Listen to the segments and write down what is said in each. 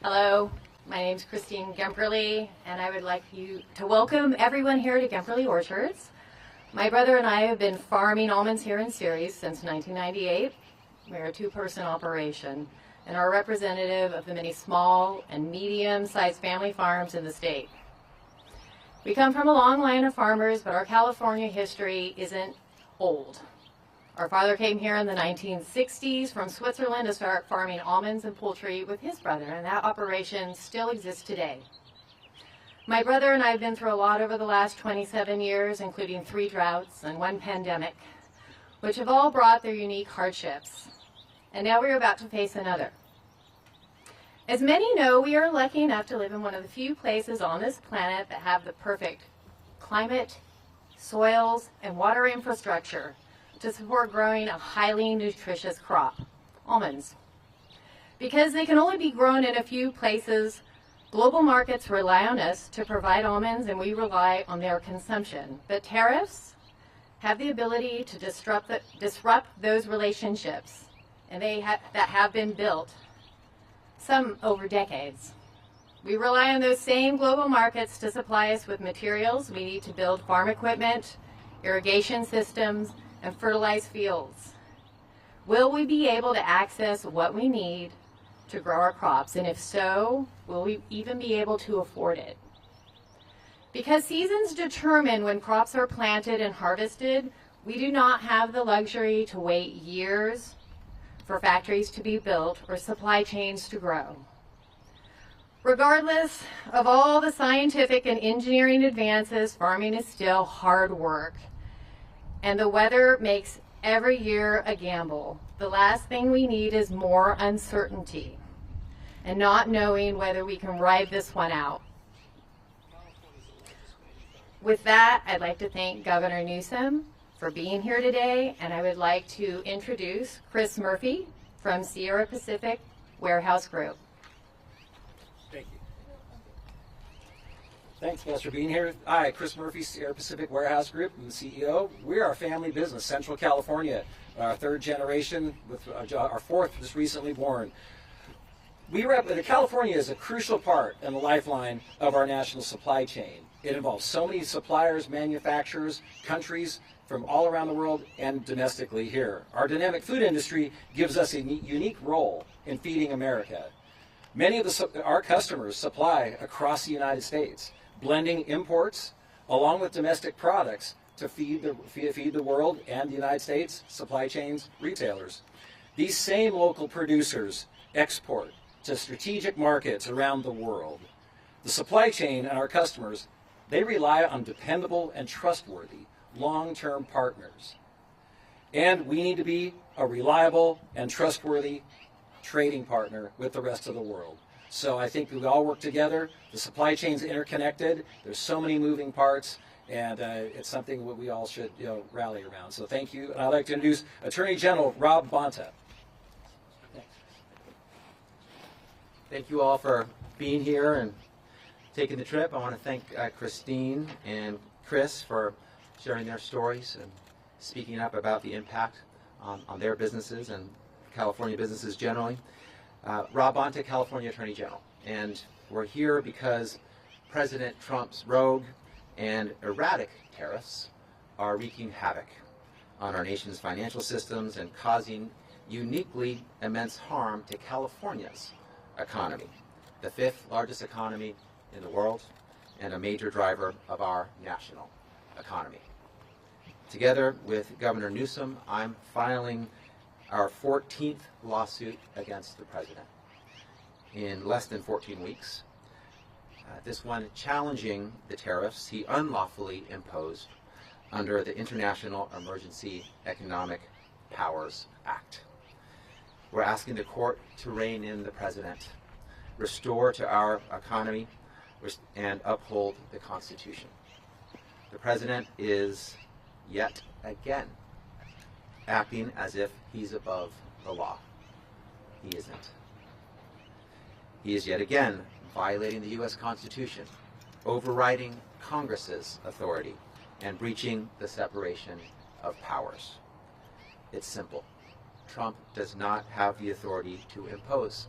Hello, my name is Christine Gemperly, and I would like you to welcome everyone here to Gemperly Orchards. My brother and I have been farming almonds here in Ceres since 1998. We're a two-person operation and are representative of the many small and medium-sized family farms in the state. We come from a long line of farmers, but our California history isn't old. Our father came here in the 1960s from Switzerland to start farming almonds and poultry with his brother, and that operation still exists today. My brother and I have been through a lot over the last 27 years, including 3 droughts and 1 pandemic, which have all brought their unique hardships. And now we're about to face another. As many know, we are lucky enough to live in one of the few places on this planet that have the perfect climate, soils, and water infrastructure to support growing a highly nutritious crop, almonds. Because they can only be grown in a few places, global markets rely on us to provide almonds, and we rely on their consumption. But tariffs have the ability to disrupt those relationships, and that have been built, some over decades. We rely on those same global markets to supply us with materials we need to build farm equipment, irrigation systems, and fertilize fields. Will we be able to access what we need to grow our crops? And if so, will we even be able to afford it? Because seasons determine when crops are planted and harvested, we do not have the luxury to wait years for factories to be built or supply chains to grow. Regardless of all the scientific and engineering advances, farming is still hard work. And the weather makes every year a gamble. The last thing we need is more uncertainty and not knowing whether we can ride this one out. With that, I'd like to thank Governor Newsom for being here today, and I would like to introduce Chris Murphy from Sierra Pacific Warehouse Group. Thank you. Thanks, guys, for being here. Hi, Chris Murphy, Sierra Pacific Warehouse Group. I'm the CEO. We are a family business, Central California, our 3rd generation, with our 4th just recently born. California is a crucial part and the lifeline of our national supply chain. It involves so many suppliers, manufacturers, countries from all around the world and domestically here. Our dynamic food industry gives us a unique role in feeding America. Many of our customers supply across the United States, blending imports along with domestic products to feed the world and the United States, supply chains, retailers. These same local producers export to strategic markets around the world. The supply chain and our customers, they rely on dependable and trustworthy long-term partners. And we need to be a reliable and trustworthy trading partner with the rest of the world. So I think we all work together. The supply chain's interconnected. There's so many moving parts, and it's something that we all should rally around. So thank you. And I'd like to introduce Attorney General Rob Bonta. Thank you all for being here and taking the trip. I want to thank Christine and Chris for sharing their stories and speaking up about the impact on their businesses and California businesses generally. Rob Bonta, California Attorney General. And we're here because President Trump's rogue and erratic tariffs are wreaking havoc on our nation's financial systems and causing uniquely immense harm to California's economy, the 5th largest economy in the world and a major driver of our national economy. Together with Governor Newsom, I'm filing our 14th lawsuit against the president in less than 14 weeks. This one challenging the tariffs he unlawfully imposed under the International Emergency Economic Powers Act. We're asking the court to rein in the president, restore to our economy, and uphold the Constitution. The president is yet again acting as if he's above the law. He isn't. He is yet again violating the U.S. Constitution, overriding Congress's authority, and breaching the separation of powers. It's simple. Trump does not have the authority to impose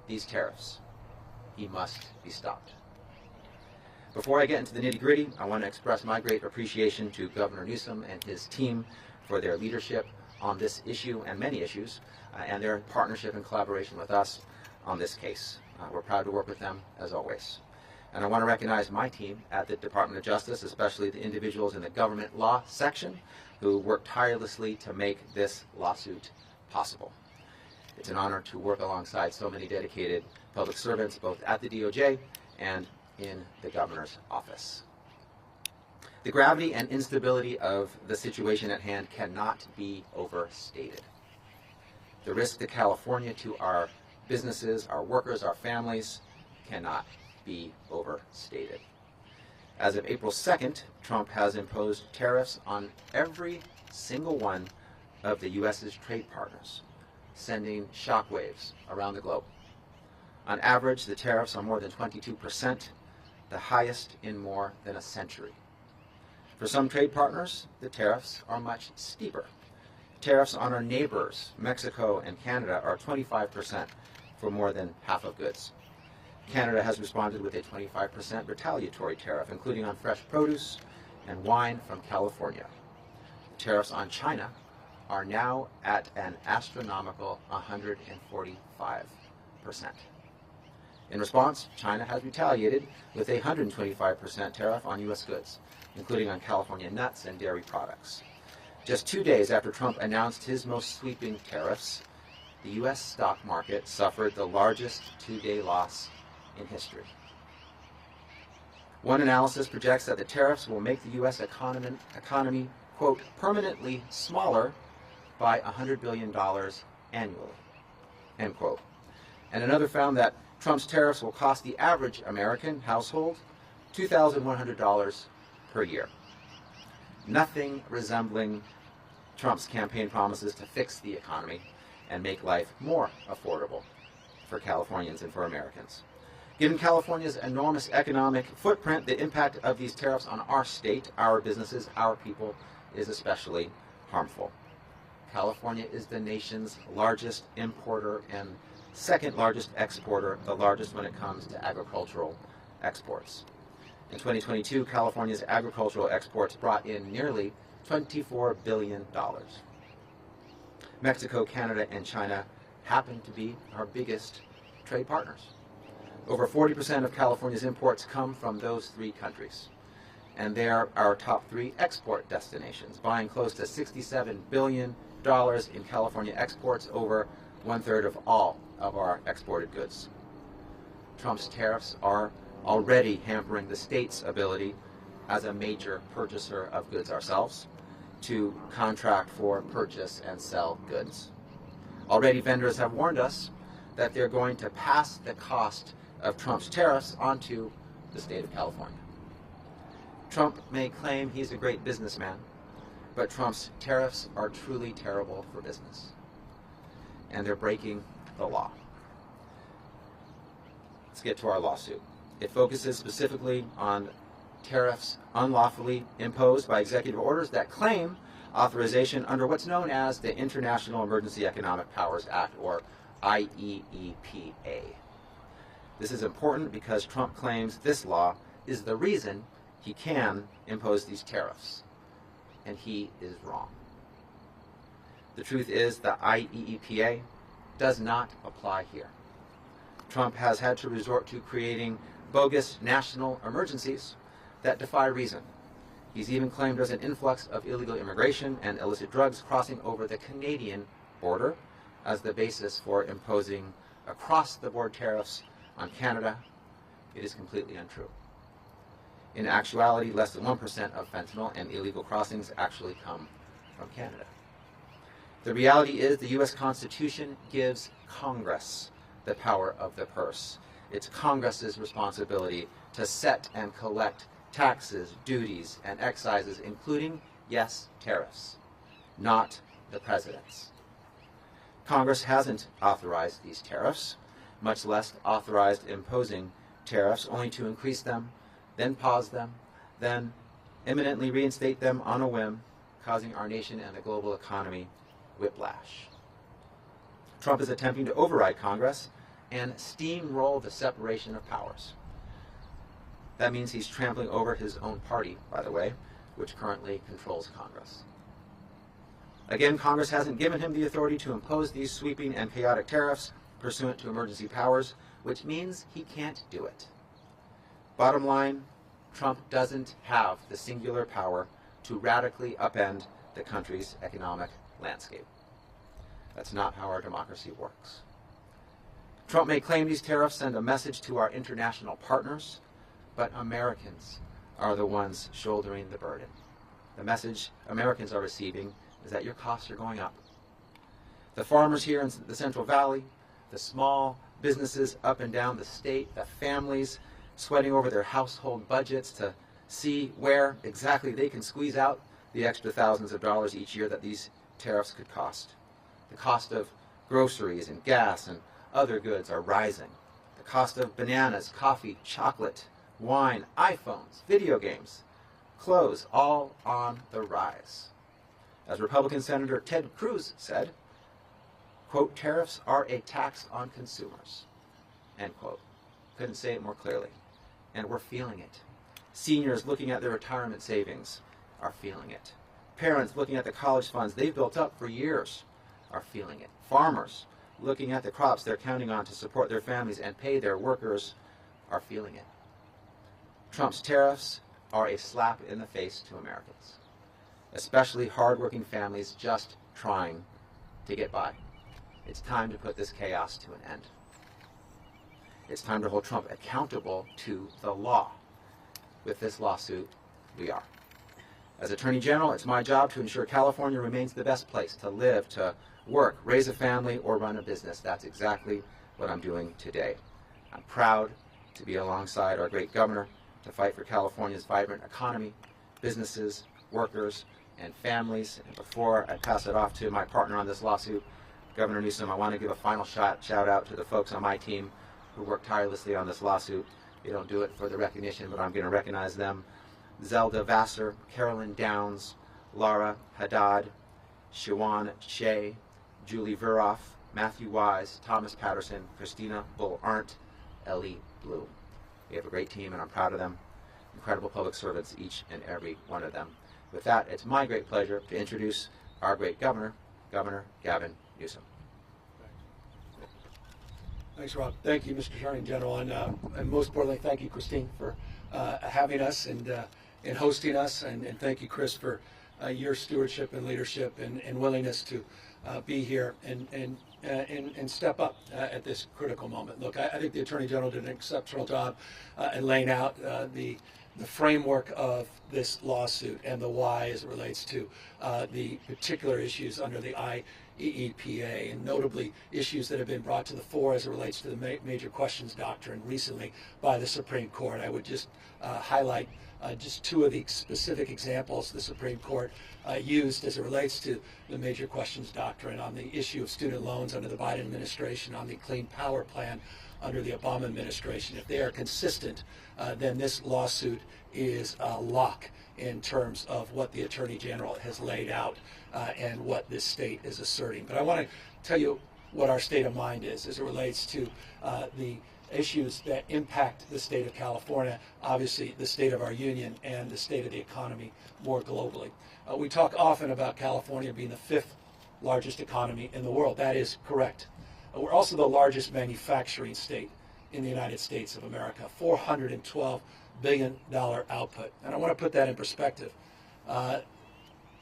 these tariffs. he must be stopped. Before I get into the nitty-gritty, I want to express my great appreciation to Governor Newsom and his team for their leadership on this issue and many issues, and their partnership and collaboration with us on this case. We're proud to work with them, as always. And I want to recognize my team at the Department of Justice, especially the individuals in the government law section who worked tirelessly to make this lawsuit possible. It's an honor to work alongside so many dedicated public servants, both at the DOJ and in the governor's office. The gravity and instability of the situation at hand cannot be overstated. The risk to California, to our businesses, our workers, our families, cannot be overstated. As of April 2nd, Trump has imposed tariffs on every single one of the U.S.'s trade partners, sending shockwaves around the globe. On average, the tariffs are more than 22%, the highest in more than a century. For some trade partners, the tariffs are much steeper. Tariffs on our neighbors, Mexico and Canada, are 25% for more than half of goods. Canada has responded with a 25% retaliatory tariff, including on fresh produce and wine from California. The tariffs on China are now at an astronomical 145%. In response, China has retaliated with a 125% tariff on U.S. goods, including on California nuts and dairy products. Just 2 days after Trump announced his most sweeping tariffs, the U.S. stock market suffered the largest two-day loss in history. One analysis projects that the tariffs will make the U.S. economy, quote, permanently smaller by $100 billion annually, end quote. And another found that Trump's tariffs will cost the average American household $2,100 per year. Nothing resembling Trump's campaign promises to fix the economy and make life more affordable for Californians and for Americans. Given California's enormous economic footprint, the impact of these tariffs on our state, our businesses, our people is especially harmful. California is the nation's largest importer and second largest exporter, the largest when it comes to agricultural exports. In 2022, California's agricultural exports brought in nearly $24 billion. Mexico, Canada, and China happen to be our biggest trade partners. Over 40% of California's imports come from those three countries, and they are our top three export destinations, buying close to $67 billion in California exports, over one-third of all of our exported goods. Trump's tariffs are already hampering the state's ability, as a major purchaser of goods ourselves, to contract for, purchase, and sell goods. Already vendors have warned us that they're going to pass the cost of Trump's tariffs onto the state of California. Trump may claim he's a great businessman, but Trump's tariffs are truly terrible for business, and they're breaking the law. Let's get to our lawsuit. It focuses specifically on tariffs unlawfully imposed by executive orders that claim authorization under what's known as the International Emergency Economic Powers Act, or IEEPA. This is important because Trump claims this law is the reason he can impose these tariffs, and he is wrong. The truth is the IEEPA does not apply here. Trump has had to resort to creating bogus national emergencies that defy reason. He's even claimed there's an influx of illegal immigration and illicit drugs crossing over the Canadian border as the basis for imposing across-the-board tariffs on Canada. It is completely untrue. In actuality, less than 1% of fentanyl and illegal crossings actually come from Canada. The reality is the U.S. Constitution gives Congress the power of the purse. It's Congress's responsibility to set and collect taxes, duties, and excises, including, yes, tariffs, not the president's. Congress hasn't authorized these tariffs, much less authorized imposing tariffs, only to increase them, then pause them, then imminently reinstate them on a whim, causing our nation and the global economy whiplash. Trump is attempting to override Congress and steamroll the separation of powers. That means he's trampling over his own party, by the way, which currently controls Congress. Again, Congress hasn't given him the authority to impose these sweeping and chaotic tariffs pursuant to emergency powers, which means he can't do it. Bottom line, Trump doesn't have the singular power to radically upend the country's economic landscape. That's not how our democracy works. Trump may claim these tariffs send a message to our international partners, but Americans are the ones shouldering the burden. The message Americans are receiving is that your costs are going up. The farmers here in the Central Valley, the small businesses up and down the state, the families sweating over their household budgets to see where exactly they can squeeze out the extra thousands of dollars each year that these tariffs could cost. The cost of groceries and gas and other goods are rising. The cost of bananas, coffee, chocolate, wine, iPhones, video games, clothes, all on the rise. As Republican Senator Ted Cruz said, quote, tariffs are a tax on consumers, end quote. Couldn't say it more clearly. And we're feeling it. Seniors looking at their retirement savings are feeling it. Parents looking at the college funds they've built up for years are feeling it. Farmers looking at the crops they're counting on to support their families and pay their workers are feeling it. Trump's tariffs are a slap in the face to Americans, especially hardworking families just trying to get by. It's time to put this chaos to an end. It's time to hold Trump accountable to the law. With this lawsuit, we are. As Attorney General, it's my job to ensure California remains the best place to live, to work, raise a family, or run a business. That's exactly what I'm doing today. I'm proud to be alongside our great governor to fight for California's vibrant economy, businesses, workers, and families. And before I pass it off to my partner on this lawsuit, Governor Newsom, I want to give a final shout out to the folks on my team who worked tirelessly on this lawsuit. They don't do it for the recognition, but I'm going to recognize them. Zelda Vassar, Carolyn Downs, Laura Haddad, Shawan Shea, Julie Veroff, Matthew Wise, Thomas Patterson, Christina Bull-Arndt, Ellie Bloom. We have a great team, and I'm proud of them. Incredible public servants, each and every one of them. With that, it's my great pleasure to introduce our great governor, Governor Gavin Newsom. Thanks, Rob. Thank you, Mr. Attorney General, and most importantly, thank you, Christine, for having us and hosting us, and thank you, Chris, for your stewardship and leadership and willingness to be here and step up at this critical moment. Look, I think the Attorney General did an exceptional job in laying out the framework of this lawsuit and the why as it relates to the particular issues under the IEEPA, and notably issues that have been brought to the fore as it relates to the major questions doctrine recently by the Supreme Court. I would just highlight just two of the specific examples the Supreme Court used as it relates to the major questions doctrine on the issue of student loans under the Biden administration, on the Clean Power Plan under the Obama administration. If they are consistent, then this lawsuit is a lock in terms of what the Attorney General has laid out and what this state is asserting. But I want to tell you what our state of mind is as it relates to the issues that impact the state of California, obviously the state of our union, and the state of the economy more globally. We talk often about California being the fifth largest economy in the world. That is correct. We're also the largest manufacturing state in the United States of America, $412 billion output. And I want to put that in perspective.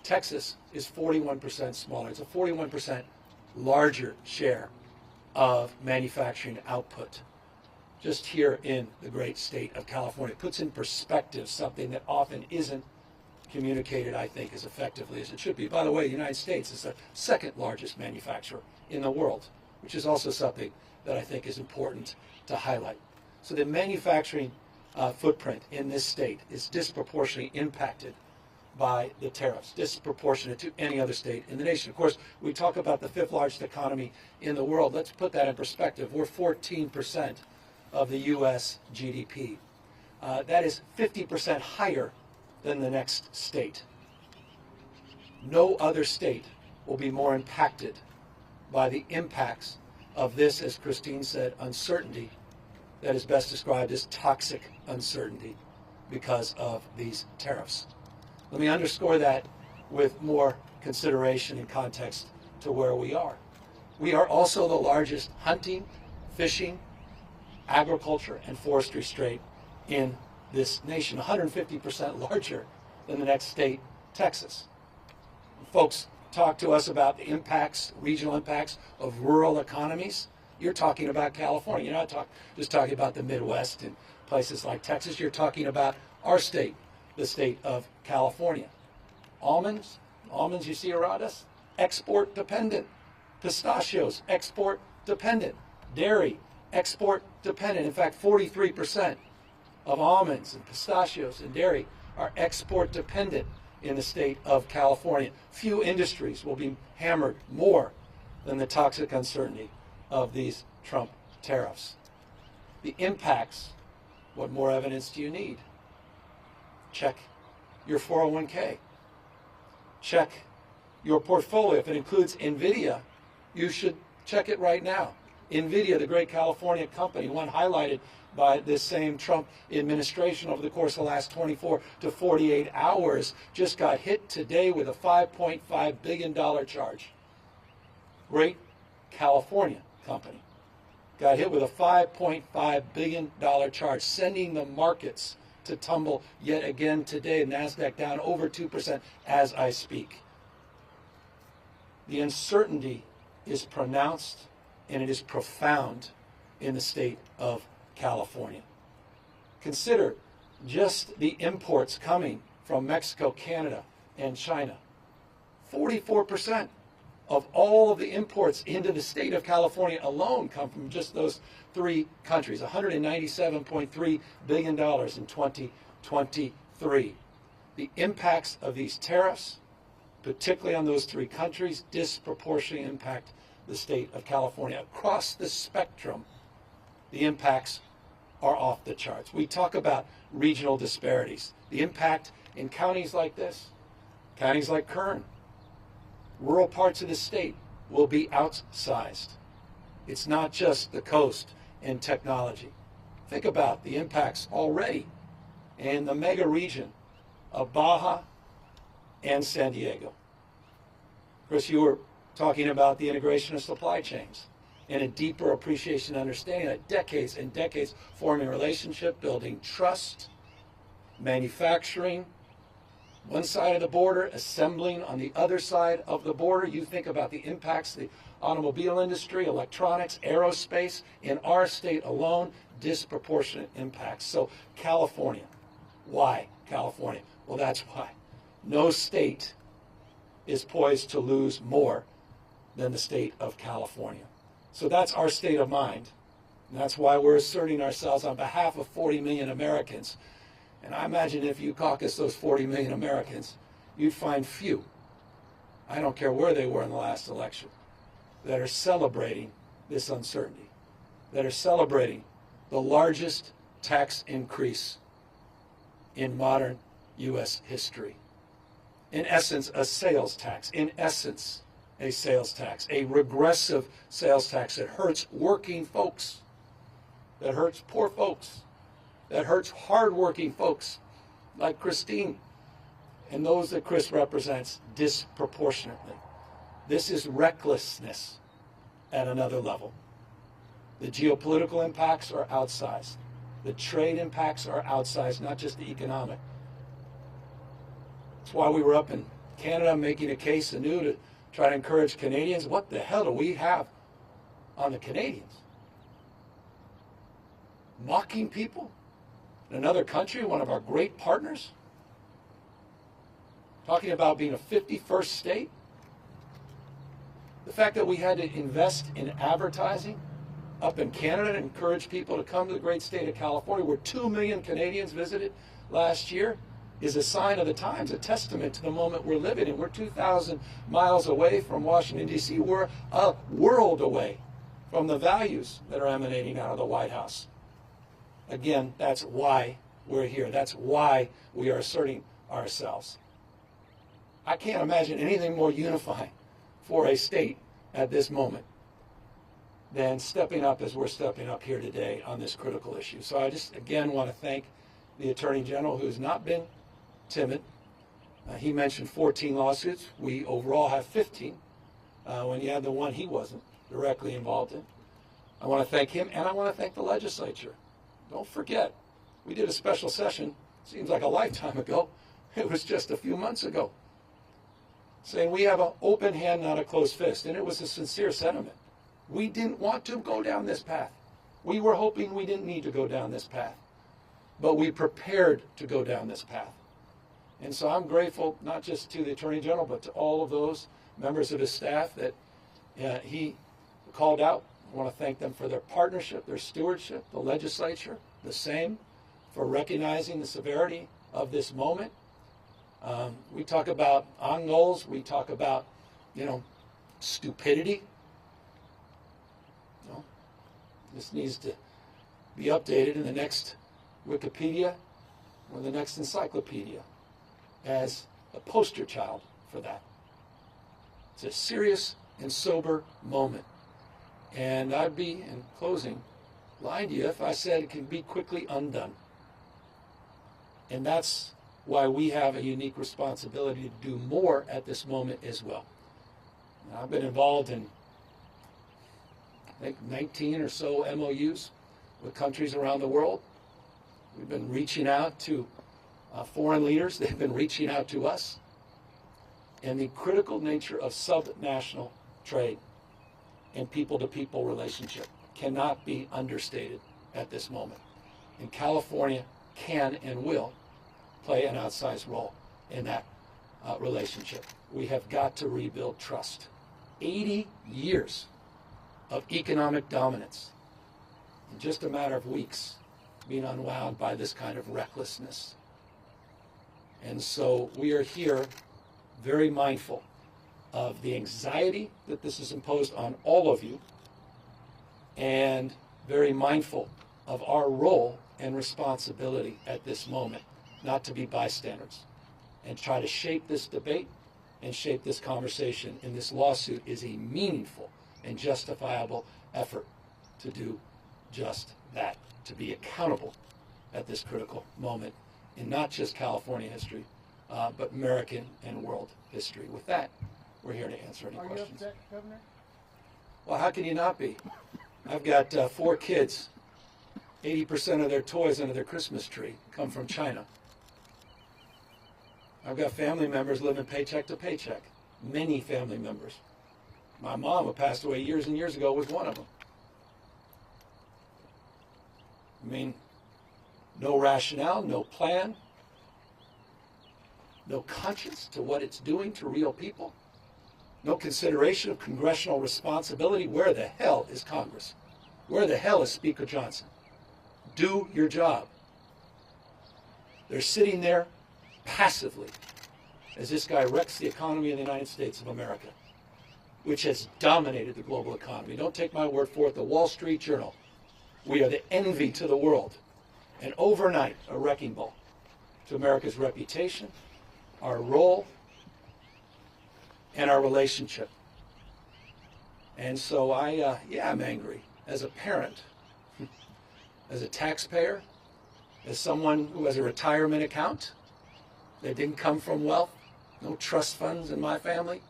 Texas is 41% smaller. It's a 41% larger share of manufacturing output just here in the great state of California. It puts in perspective something that often isn't communicated, I think, as effectively as it should be. By the way, the United States is the second largest manufacturer in the world, which is also something that I think is important to highlight. So the manufacturing footprint in this state is disproportionately impacted by the tariffs, disproportionate to any other state in the nation. Of course, we talk about the fifth largest economy in the world. Let's put that in perspective. We're 14% of the U.S. GDP. That is 50% higher than the next state. No other state will be more impacted by the impacts of this, as Christine said, uncertainty that is best described as toxic uncertainty because of these tariffs. Let me underscore that with more consideration and context to where we are. We are also the largest hunting, fishing, agriculture, and forestry state in this nation, 150% larger than the next state, Texas. Folks talk to us about the impacts, regional impacts of rural economies. You're talking about California. You're not just talking about the Midwest and places like Texas. You're talking about our state, the state of California. Almonds you see around us, export dependent. Pistachios, export dependent. Dairy, export dependent. In fact, 43% of almonds and pistachios and dairy are export dependent in the state of California. Few industries will be hammered more than the toxic uncertainty of these Trump tariffs. The impacts, what more evidence do you need? Check your 401k. Check your portfolio. If it includes NVIDIA, you should check it right now. NVIDIA, the great California company, one highlighted by this same Trump administration over the course of the last 24 to 48 hours, just got hit today with a $5.5 billion charge. Great California company got hit with a $5.5 billion charge, sending the markets to tumble yet again today. NASDAQ down over 2% as I speak. The uncertainty is pronounced and it is profound in the state of California. Consider just the imports coming from Mexico, Canada, and China. 44% of all of the imports into the state of California alone come from just those three countries, $197.3 billion in 2023. The impacts of these tariffs, particularly on those three countries, disproportionately impact the state of California. Across the spectrum, the impacts are off the charts. We talk about regional disparities. The impact in counties like this, counties like Kern, rural parts of the state will be outsized. It's not just the coast and technology. Think about the impacts already in the mega region of Baja and San Diego. Chris, you were talking about the integration of supply chains and a deeper appreciation and understanding that decades and decades forming relationship, building trust, manufacturing, one side of the border, assembling on the other side of the border. You think about the impacts, the automobile industry, electronics, aerospace, in our state alone, disproportionate impacts. So California, why California? Well, that's why. No state is poised to lose more than the state of California. So that's our state of mind. And that's why we're asserting ourselves on behalf of 40 million Americans. And I imagine if you caucus those 40 million Americans, you'd find few, I don't care where they were in the last election, that are celebrating this uncertainty, that are celebrating the largest tax increase in modern U.S. history. In essence, a sales tax. In essence, a sales tax, a regressive sales tax that hurts working folks, that hurts poor folks, that hurts hardworking folks like Christine and those that Chris represents disproportionately. This is recklessness at another level. The geopolitical impacts are outsized. The trade impacts are outsized, not just the economic. That's why we were up in Canada making a case anew to try to encourage Canadians. What the hell do we have on the Canadians? Mocking people in another country, one of our great partners? Talking about being a 51st state? The fact that we had to invest in advertising up in Canada to encourage people to come to the great state of California, where 2 million Canadians visited last year, is a sign of the times, a testament to the moment we're living in. We're 2,000 miles away from Washington, D.C. We're a world away from the values that are emanating out of the White House. Again, that's why we're here. That's why we are asserting ourselves. I can't imagine anything more unifying for a state at this moment than stepping up as we're stepping up here today on this critical issue. So I just, again, want to thank the Attorney General, who's not been timid. He mentioned 14 lawsuits. We overall have 15. When you add the one he wasn't directly involved in. I want to thank him, and I want to thank the legislature. Don't forget, we did a special session, seems like a lifetime ago. It was just a few months ago, saying we have an open hand, not a closed fist. And it was a sincere sentiment. We didn't want to go down this path. We were hoping we didn't need to go down this path. But we prepared to go down this path. And so I'm grateful not just to the Attorney General, but to all of those members of his staff that he called out. I want to thank them for their partnership, their stewardship, the legislature, the same, for recognizing the severity of this moment. We talk about on goals, we talk about, stupidity. This needs to be updated in the next Wikipedia or the next encyclopedia as a poster child for that. It's a serious and sober moment. And I'd be, in closing, lying to you if I said it can be quickly undone. And that's why we have a unique responsibility to do more at this moment as well. Now, I've been involved in, I think, 19 or so MOUs with countries around the world. We've been reaching out to foreign leaders. They've been reaching out to us. And the critical nature of subnational trade and people-to-people relationship cannot be understated at this moment. And California can and will play an outsized role in that relationship. We have got to rebuild trust. 80 years of economic dominance in just a matter of weeks being unwound by this kind of recklessness. And so we are here very mindful of the anxiety that this has imposed on all of you, and very mindful of our role and responsibility at this moment, not to be bystanders, and try to shape this debate and shape this conversation. And this lawsuit is a meaningful and justifiable effort to do just that, to be accountable at this critical moment in not just California history, but American and world history. With that, we're here to answer any questions. Are you upset, Governor? Well, how can you not be? I've got 4 kids. 80% of their toys under their Christmas tree come from China. I've got family members living paycheck to paycheck. Many family members. My mom, who passed away years and years ago, was one of them. I mean, no rationale, no plan, no conscience to what it's doing to real people, no consideration of congressional responsibility. Where the hell is Congress? Where the hell is Speaker Johnson? Do your job. They're sitting there passively as this guy wrecks the economy of the United States of America, which has dominated the global economy. Don't take my word for it. The Wall Street Journal. We are the envy to the world. And overnight, a wrecking ball to America's reputation, our role, and our relationship. And so I'm angry as a parent, as a taxpayer, as someone who has a retirement account that didn't come from wealth, no trust funds in my family.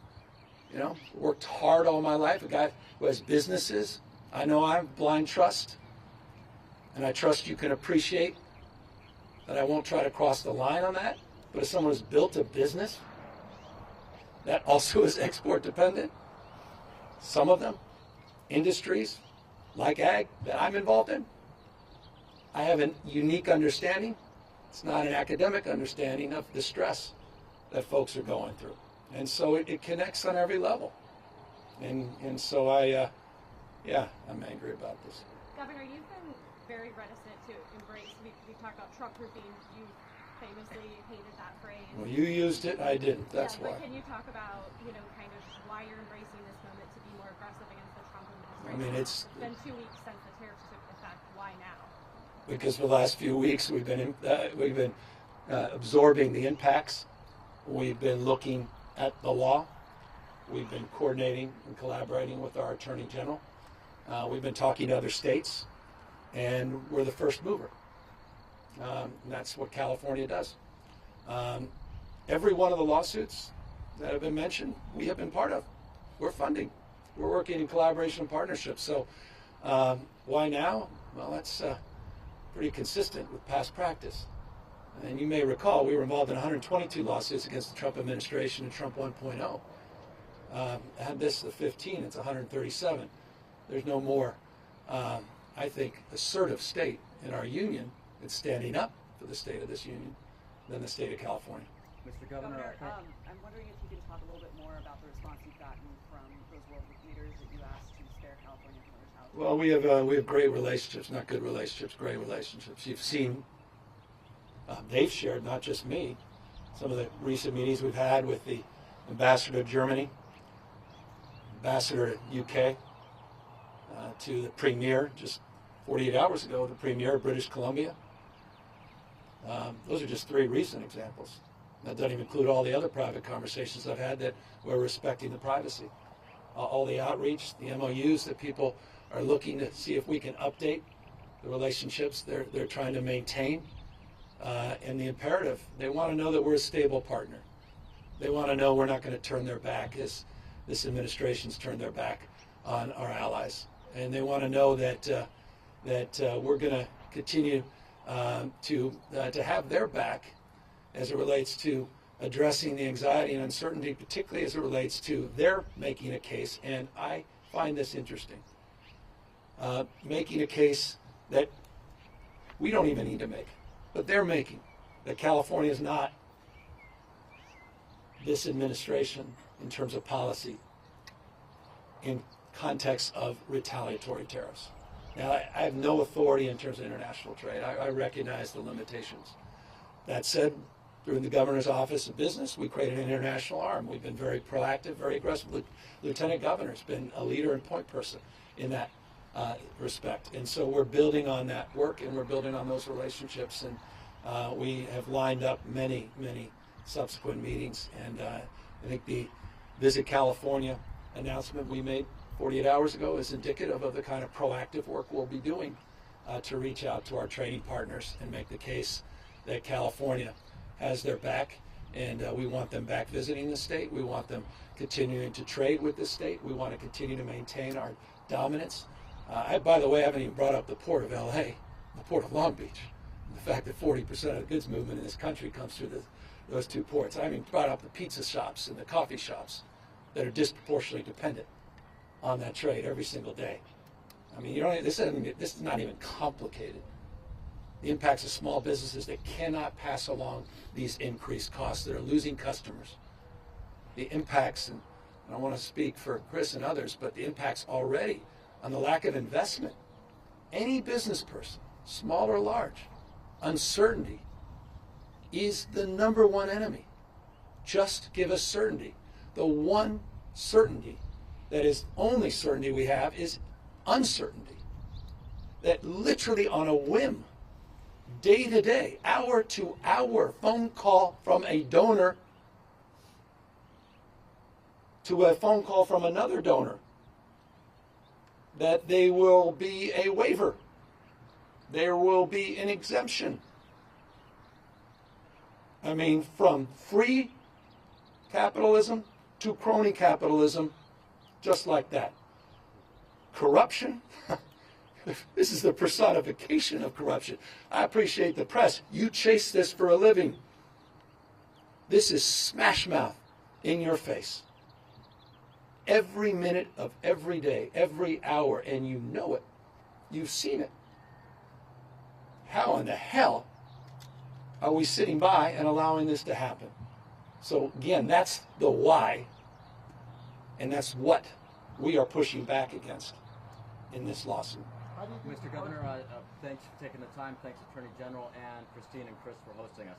Worked hard all my life. A guy who has businesses. I know I have blind trust. And I trust you can appreciate that I won't try to cross the line on that. But as someone who's built a business that also is export dependent, some of them, industries like ag that I'm involved in, I have a unique understanding. It's not an academic understanding of the stress that folks are going through. And so it connects on every level. And so I'm angry about this. Governor, you've been very reticent to embrace, we talked about Trump-proofing. You famously hated that phrase. Well, you used it, I didn't. That's why. But can you talk about, kind of why you're embracing this moment to be more aggressive against the Trump administration? I mean, it's been 2 weeks since the tariffs took effect. Why now? Because for the last few weeks we've been absorbing the impacts. We've been looking at the law. We've been coordinating and collaborating with our Attorney General. We've been talking to other states, and we're the first mover. And that's what California does. Every one of the lawsuits that have been mentioned, we have been part of. We're funding. We're working in collaboration and partnership. So why now? Well, that's pretty consistent with past practice. And you may recall we were involved in 122 lawsuits against the Trump administration and Trump 1.0. Had this the 15, it's 137. There's no more, I think, assertive state in our union that's standing up for the state of this union than the state of California. Mr. Governor, I'm wondering if you can talk a little bit more about the response you've gotten from those world leaders that you asked to spare California from retaliation. Well, we have great relationships, not good relationships, great relationships. You've seen, they've shared, not just me, some of the recent meetings we've had with the ambassador to Germany, ambassador to UK, to the premier just 48 hours ago, the premier of British Columbia. Those are just 3 recent examples. That doesn't even include all the other private conversations I've had that we're respecting the privacy. All the outreach, the MOUs that people are looking to see if we can update the relationships they're trying to maintain. And the imperative, they want to know that we're a stable partner. They want to know we're not going to turn their back as this administration's turned their back on our allies. And they want to know that we're going to continue to have their back as it relates to addressing the anxiety and uncertainty, particularly as it relates to their making a case. And I find this interesting. Making a case that we don't even need to make, but they're making, that California is not this administration in terms of policy in context of retaliatory tariffs. Now, I have no authority in terms of international trade. I recognize the limitations. That said, through the governor's office of business, we created an international arm. We've been very proactive, very aggressive. Lieutenant Governor's been a leader and point person in that respect. And so we're building on that work, and we're building on those relationships. And we have lined up many, many subsequent meetings. And I think the Visit California announcement we made 48 hours ago is indicative of the kind of proactive work we'll be doing to reach out to our trading partners and make the case that California has their back, and we want them back visiting the state. We want them continuing to trade with the state. We want to continue to maintain our dominance. By the way, I haven't even brought up the port of LA, the port of Long Beach, the fact that 40% of the goods movement in this country comes through those 2 ports. I haven't even brought up the pizza shops and the coffee shops that are disproportionately dependent on that trade every single day. I mean, this is not even complicated. The impacts of small businesses that cannot pass along these increased costs, that are losing customers. The impacts, and I don't want to speak for Chris and others, but the impacts already on the lack of investment. Any business person, small or large, uncertainty is the number one enemy. Just give us certainty. The one certainty that is only certainty we have is uncertainty. That literally on a whim, day to day, hour to hour, phone call from a donor to a phone call from another donor, that there will be a waiver, there will be an exemption. I mean, from free capitalism to crony capitalism, just like that. Corruption, this is the personification of corruption. I appreciate the press. You chase this for a living. This is smash mouth in your face. Every minute of every day, every hour, and you know it. You've seen it. How in the hell are we sitting by and allowing this to happen? So again, that's the why, and that's what we are pushing back against in this lawsuit. Mr. Governor, thanks for taking the time. Thanks, Attorney General and Christine and Chris for hosting us.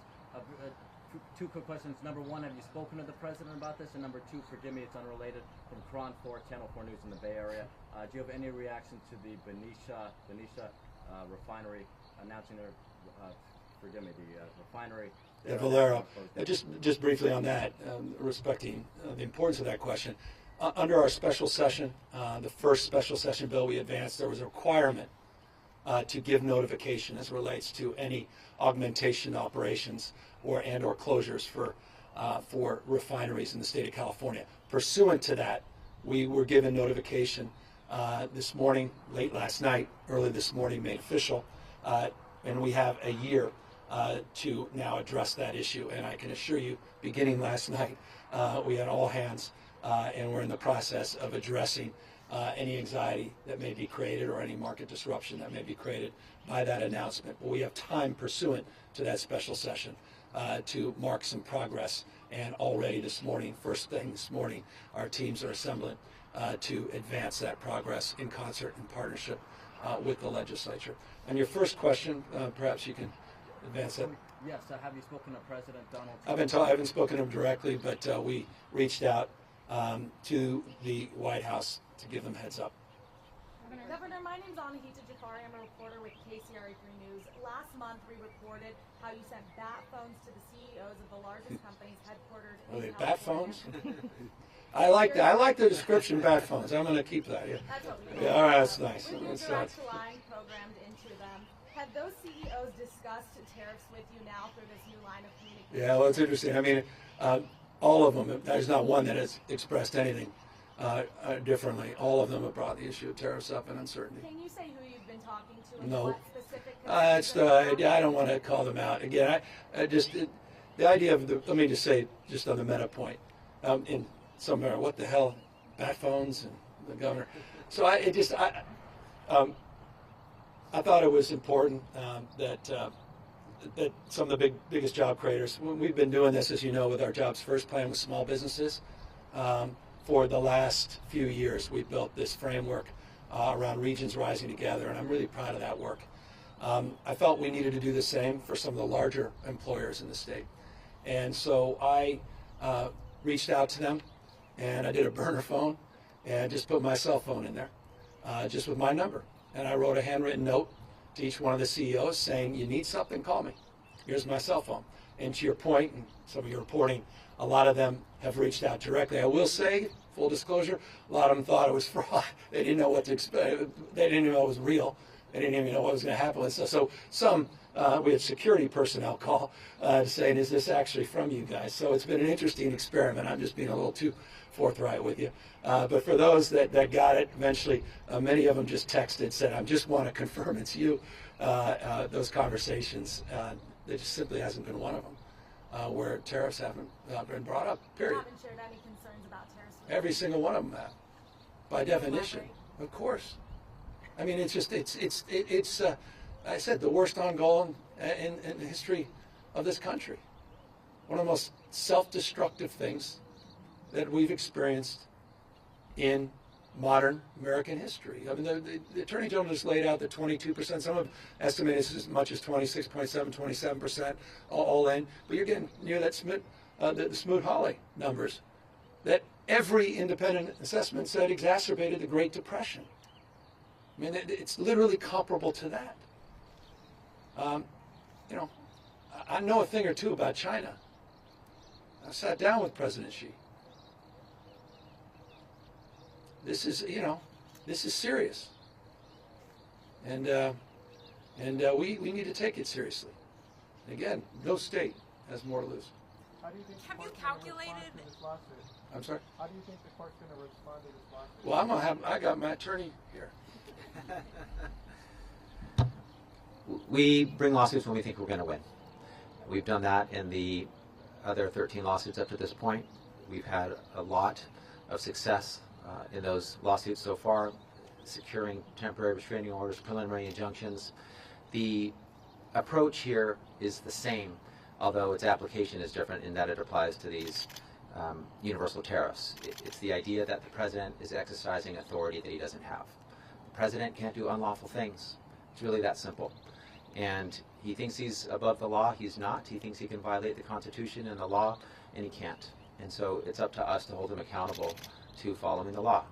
2 quick questions. Number 1, have you spoken to the President about this? And number 2, forgive me, it's unrelated, from Cron 4, Channel 4 News in the Bay Area. Do you have any reaction to the Benicia refinery announcing their, the refinery? Valero. Just briefly on that, respecting the importance of that question. under our special session, the first special session bill we advanced, there was a requirement to give notification as relates to any augmentation operations or closures for refineries in the state of California. Pursuant to that, we were given notification this morning, late last night, early this morning, made official, and we have a year to now address that issue. And I can assure you, beginning last night, we had all hands, and we're in the process of addressing any anxiety that may be created or any market disruption that may be created by that announcement. But we have time pursuant to that special session to mark some progress. And already this morning, first thing this morning, our teams are assembling to advance that progress in concert and partnership with the legislature. And your first question, perhaps you can advance that. Yes, have you spoken to President Donald Trump? I haven't spoken to him directly, but we reached out to the White House to give them heads up. Governor, my name's Anahita Jafari. I'm a reporter with KCRA 3 News. Last month, we reported how you sent bat phones to the CEOs of the largest companies headquartered in Are they California. bat phones? I like that. I like the description, bat phones. I'm going to keep that. Yeah. That's what we Yeah, all right, that's nice. With your That's direct line programmed into them, have those CEOs discussed tariffs with you now through this new line of communication? Yeah, well, it's interesting. I mean, all of them, there's not one that has expressed anything differently. All of them have brought the issue of tariffs up and uncertainty. Can you say who you've been talking to and No. what specific concerns I don't want to call them out. Again, the idea of let me just say, just on the meta point, in some area, what the hell, bat phones and the governor. So I thought it was important that some of the biggest job creators, we've been doing this, as you know, with our Jobs First plan with small businesses. For the last few years, we've built this framework around regions rising together, and I'm really proud of that work. I felt we needed to do the same for some of the larger employers in the state. And so I reached out to them, and I did a burner phone and just put my cell phone in there, just with my number. And I wrote a handwritten note to each one of the CEOs saying, you need something, call me. Here's my cell phone. And to your point, and some of your reporting, a lot of them have reached out directly. I will say, full disclosure, a lot of them thought it was fraud. They didn't know what to expect. They didn't even know it was real. They didn't even know what was going to happen. And so some, we had security personnel call saying, is this actually from you guys? So it's been an interesting experiment. I'm just being a little too forthright with you. But for those that got it, eventually, many of them just texted, said, I just want to confirm it's you. Those conversations, there just simply hasn't been one of them where tariffs haven't been brought up, You period. haven't shared any concerns about tariffs with Every single one of them have, by definition, of course. I mean, it's just, it's I said, the worst on goal in the history of this country. One of the most self-destructive things that we've experienced in modern American history. I mean, the Attorney General just laid out that 22%, some have estimated as much as 26.7, 27% all in, but you're getting near that the Smoot-Hawley numbers that every independent assessment said exacerbated the Great Depression. I mean, it's literally comparable to that. I know a thing or two about China. I sat down with President Xi. This is, this is serious, and we need to take it seriously. Again, no state has more to lose. How do you think Have you calculated? To this lawsuit? I'm sorry. How do you think the court's going to respond to this lawsuit? Well, I got my attorney here. We bring lawsuits when we think we're going to win. We've done that in the other 13 lawsuits up to this point. We've had a lot of success in those lawsuits so far, securing temporary restraining orders, preliminary injunctions. The approach here is the same, although its application is different in that it applies to these universal tariffs. It's the idea that the president is exercising authority that he doesn't have. The president can't do unlawful things. It's really that simple. And he thinks he's above the law. He's not. He thinks he can violate the Constitution and the law, and he can't. And so it's up to us to hold him accountable to following the law.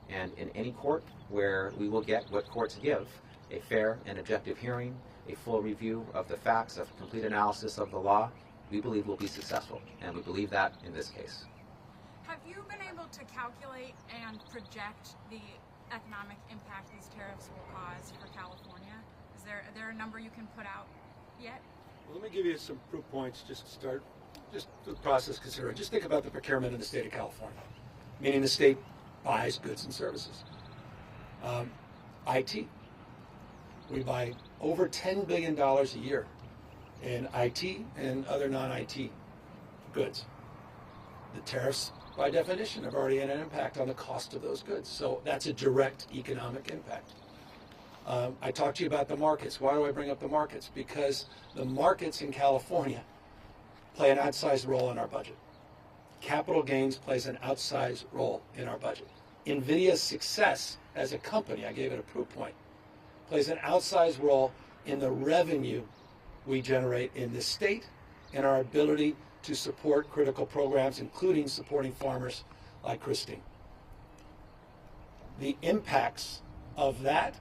And in any court where we will get what courts give, a fair and objective hearing, a full review of the facts, a complete analysis of the law, we believe we'll be successful. And we believe that in this case. Have you been able to calculate and project the economic impact these tariffs will cause for California? Is there a number you can put out yet? Well, let me give you some proof points just to start, just the process considered. Just think about the procurement in the state of California, meaning the state buys goods and services. IT. We buy over $10 billion a year in IT and other non-IT goods. The tariffs, by definition, have already had an impact on the cost of those goods. So that's a direct economic impact. I talked to you about the markets. Why do I bring up the markets? Because the markets in California play an outsized role in our budget. Capital gains plays an outsized role in our budget. NVIDIA's success as a company, I gave it a proof point, plays an outsized role in the revenue we generate in this state and our ability to support critical programs, including supporting farmers like Christine. The impacts of that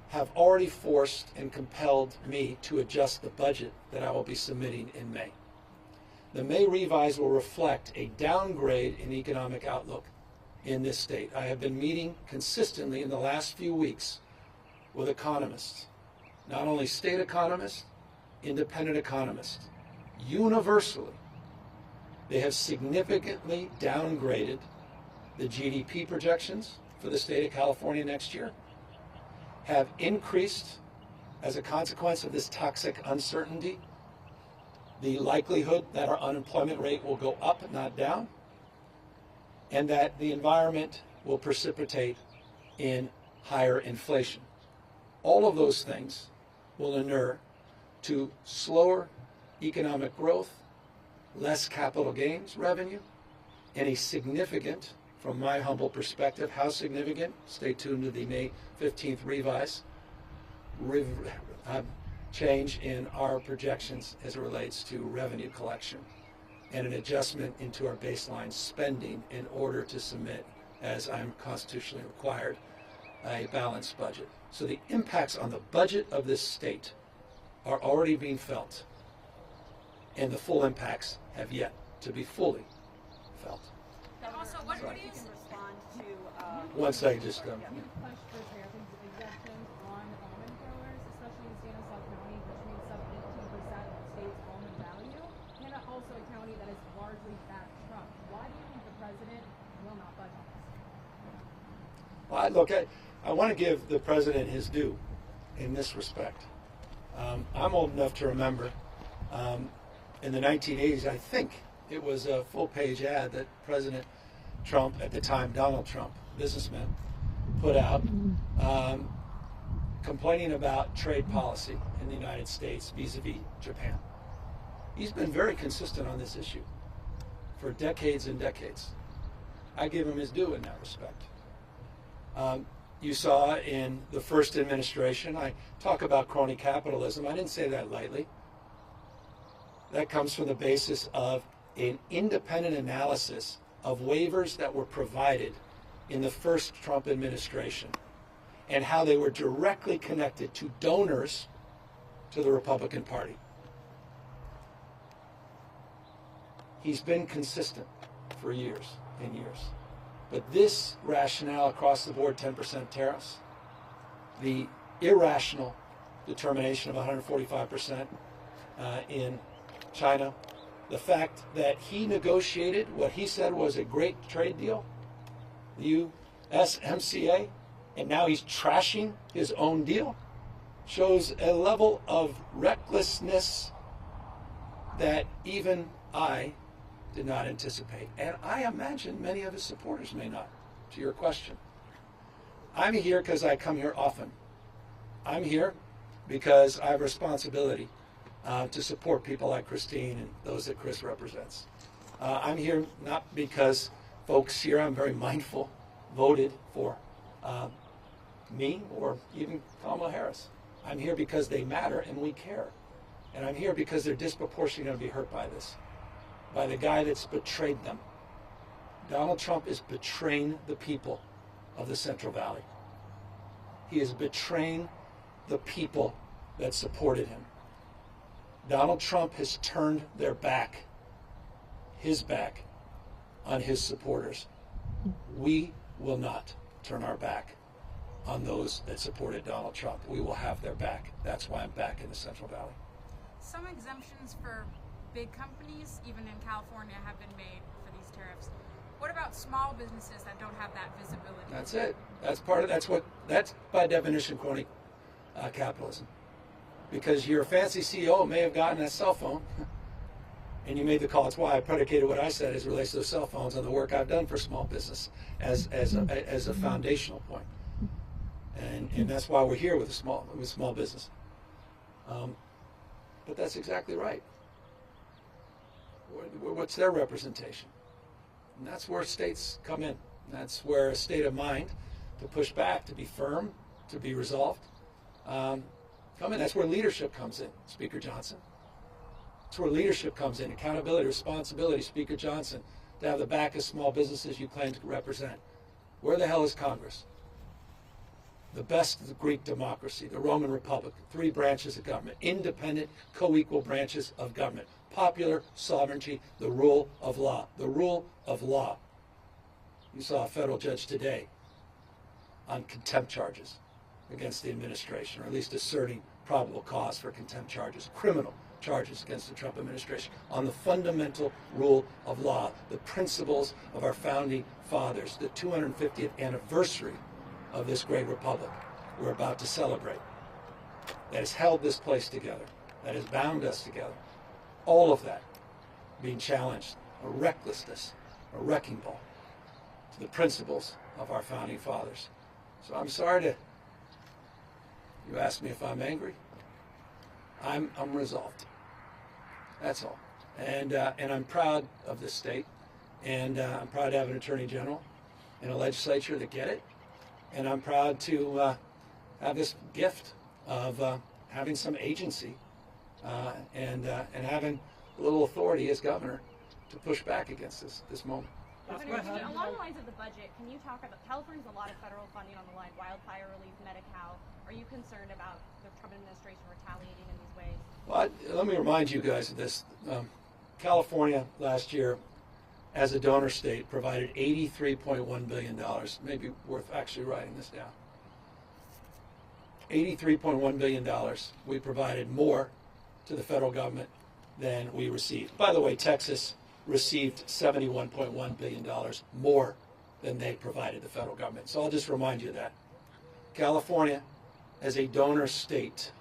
have already forced and compelled me to adjust the budget that I will be submitting in May. The May revise will reflect a downgrade in economic outlook in this state. I have been meeting consistently in the last few weeks with economists, not only state economists, independent economists. Universally, they have significantly downgraded the GDP projections for the state of California next year, have increased, as a consequence of this toxic uncertainty, the likelihood that our unemployment rate will go up, not down, and that the environment will precipitate in higher inflation. All of those things will inure to slower economic growth, less capital gains revenue, and a significant, from my humble perspective, how significant? Stay tuned to the May 15th revise, change in our projections as it relates to revenue collection and an adjustment into our baseline spending in order to submit, as I'm constitutionally required, a balanced budget. So the impacts on the budget of this state are already being felt, and the full impacts have yet to be fully felt. And also, what do you respond to? One second, just Push for tariff exemptions on almond growers, especially in the state of South County, which makes up 15% of the state's almond value, and also a county that is largely backed Trump. Why do you think the president will not budge on this? Well, look, I want to give the president his due in this respect. I'm old enough to remember in the 1980s, I think it was a full-page ad that President Trump, at the time Donald Trump, businessman, put out complaining about trade policy in the United States vis-a-vis Japan. He's been very consistent on this issue for decades and decades. I give him his due in that respect. You saw in the first administration, I talk about crony capitalism. I didn't say that lightly. That comes from the basis of an independent analysis of waivers that were provided in the first Trump administration and how they were directly connected to donors to the Republican Party. He's been consistent for years and years. But this rationale across the board, 10% tariffs, the irrational determination of 145% in China, the fact that he negotiated what he said was a great trade deal, the USMCA, and now he's trashing his own deal, shows a level of recklessness that even I did not anticipate. And I imagine many of his supporters may not, to your question. I'm here because I come here often. I'm here because I have a responsibility to support people like Christine and those that Chris represents. I'm here not because folks here, I'm very mindful, voted for me or even Kamala Harris. I'm here because they matter and we care. And I'm here because they're disproportionately going to be hurt by this, by the guy that's betrayed them. Donald Trump is betraying the people of the Central Valley. He is betraying the people that supported him. Donald Trump has turned their back, his back, on his supporters. We will not turn our back on those that supported Donald Trump. We will have their back. That's why I'm back in the Central Valley. Some exemptions for big companies, even in California, have been made for these tariffs. What about small businesses that don't have that visibility? That's it. That's by definition crony capitalism. Because your fancy CEO may have gotten a cell phone, and you made the call. That's why I predicated what I said as it relates to those cell phones on the work I've done for small business as a foundational point. And that's why we're here with small business. But that's exactly right. What's their representation? And that's where states come in. That's where a state of mind to push back, to be firm, to be resolved, come in. That's where leadership comes in, Speaker Johnson. That's where leadership comes in, accountability, responsibility, Speaker Johnson, to have the back of small businesses you claim to represent. Where the hell is Congress? The best of the Greek democracy, the Roman Republic, 3 branches of government, independent, co-equal branches of government, popular sovereignty, the rule of law. The rule of law. You saw a federal judge today on contempt charges against the administration, or at least asserting probable cause for contempt charges, criminal charges against the Trump administration, on the fundamental rule of law, the principles of our founding fathers, the 250th anniversary of this great republic we're about to celebrate, that has held this place together, that has bound us together. All of that being challenged, a recklessness, a wrecking ball to the principles of our founding fathers. So I'm sorry to, you asked me if I'm angry. I'm resolved. That's all. And I'm proud of this state, and I'm proud to have an attorney general and a legislature that get it. And I'm proud to have this gift of having some agency and having a little authority as governor to push back against this moment. Governor, along the lines of the budget, can you talk about, California's a lot of federal funding on the line, wildfire relief, Medi-Cal. Are you concerned about the Trump administration retaliating in these ways? Well, let me remind you guys of this. California last year, as a donor state, provided $83.1 billion. Maybe worth actually writing this down. $83.1 billion. We provided more to the federal government than we received. By the way, Texas received $71.1 billion more than they provided the federal government. So I'll just remind you of that. California, as a donor state,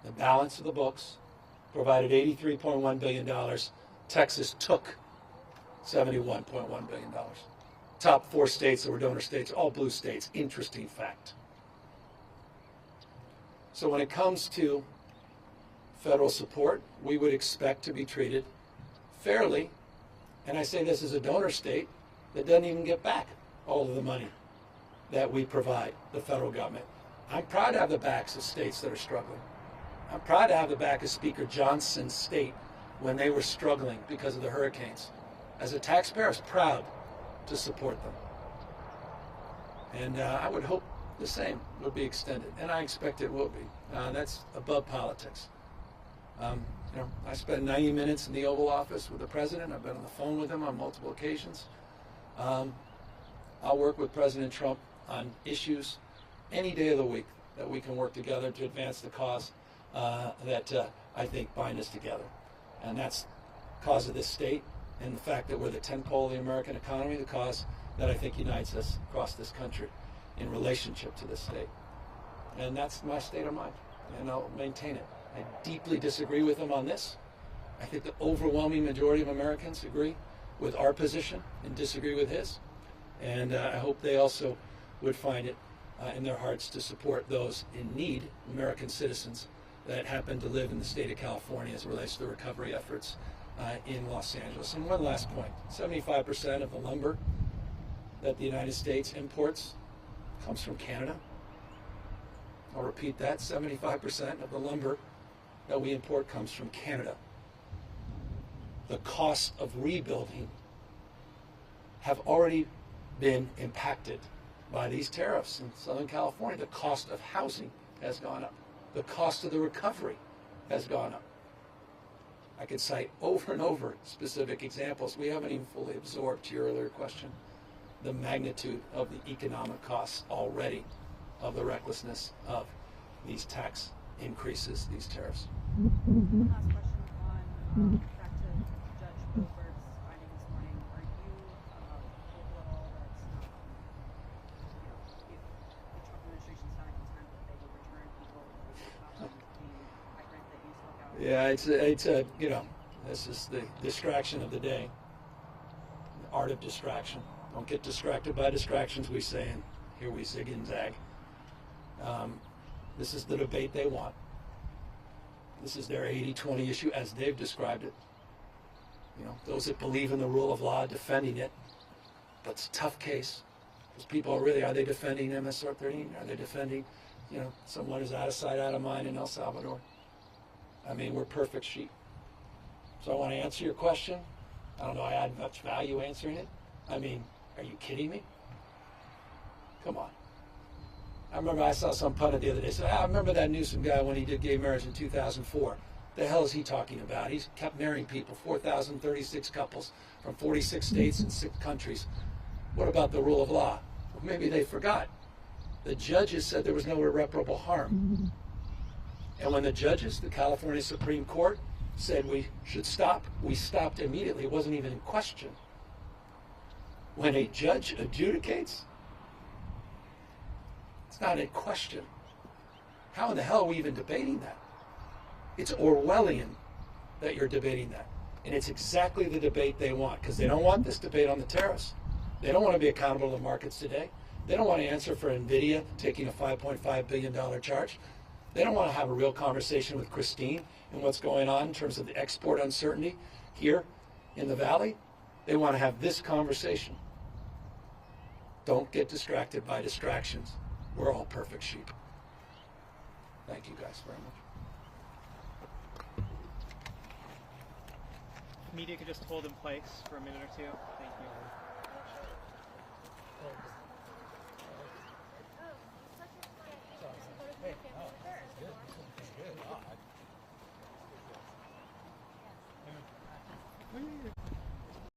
the balance of the books, provided $83.1 billion. Texas took $71.1 billion. Top 4 states that were donor states, all blue states. Interesting fact. So when it comes to federal support, we would expect to be treated fairly. And I say this as a donor state that doesn't even get back all of the money that we provide the federal government. I'm proud to have the backs of states that are struggling. I'm proud to have the back of Speaker Johnson's state when they were struggling because of the hurricanes. As a taxpayer, I was proud to support them. And I would hope the same would be extended, and I expect it will be. That's above politics. I spent 90 minutes in the Oval Office with the president. I've been on the phone with him on multiple occasions. I'll work with President Trump on issues any day of the week that we can work together to advance the cause that I think bind us together. And that's the cause of this state and the fact that we're the 10th pole of the American economy, the cause that I think unites us across this country in relationship to this state. And that's my state of mind, and I'll maintain it. I deeply disagree with him on this. I think the overwhelming majority of Americans agree with our position and disagree with his. And I hope they also would find it in their hearts to support those in need, American citizens that happen to live in the state of California as it relates to the recovery efforts in Los Angeles. And one last point, 75% of the lumber that the United States imports comes from Canada. I'll repeat that, 75% of the lumber that we import comes from Canada. The costs of rebuilding have already been impacted by these tariffs in Southern California. The cost of housing has gone up. The cost of the recovery has gone up. I could cite over and over specific examples. We haven't even fully absorbed, to your earlier question, the magnitude of the economic costs already of the recklessness of these tax increases, these tariffs. One last question on back to Judge Bobert's finding this morning. Are you hopeful at all that if the Trump administration is not content, that they will return people the migrant that you spoke out? Yeah, it's a this is the distraction of the day. The art of distraction. Don't get distracted by distractions, we say, and here we zig and zag. This is the debate they want. This is their 80-20 issue as they've described it. Those that believe in the rule of law defending it, but it's a tough case. Because people are they defending MS-13? Are they defending, someone who's out of sight, out of mind in El Salvador? I mean, we're perfect sheep. So I want to answer your question. I don't know I add much value answering it. I mean, are you kidding me? Come on. I remember I saw some pundit the other day say, I remember that Newsom guy when he did gay marriage in 2004. The hell is he talking about? He's kept marrying people, 4,036 couples from 46 states and 6 countries. What about the rule of law? Well, maybe they forgot. The judges said there was no irreparable harm. And when the judges, the California Supreme Court, said we should stop, we stopped immediately. It wasn't even in question. When a judge adjudicates, it's not in question. How in the hell are we even debating that? It's Orwellian that you're debating that. And it's exactly the debate they want, because they don't want this debate on the tariffs. They don't want to be accountable to markets today. They don't want to answer for NVIDIA taking a $5.5 billion charge. They don't want to have a real conversation with Christine and what's going on in terms of the export uncertainty here in the Valley. They want to have this conversation. Don't get distracted by distractions. We're all perfect sheep. Thank you guys very much. Media could just hold in place for a minute or two. Thank you.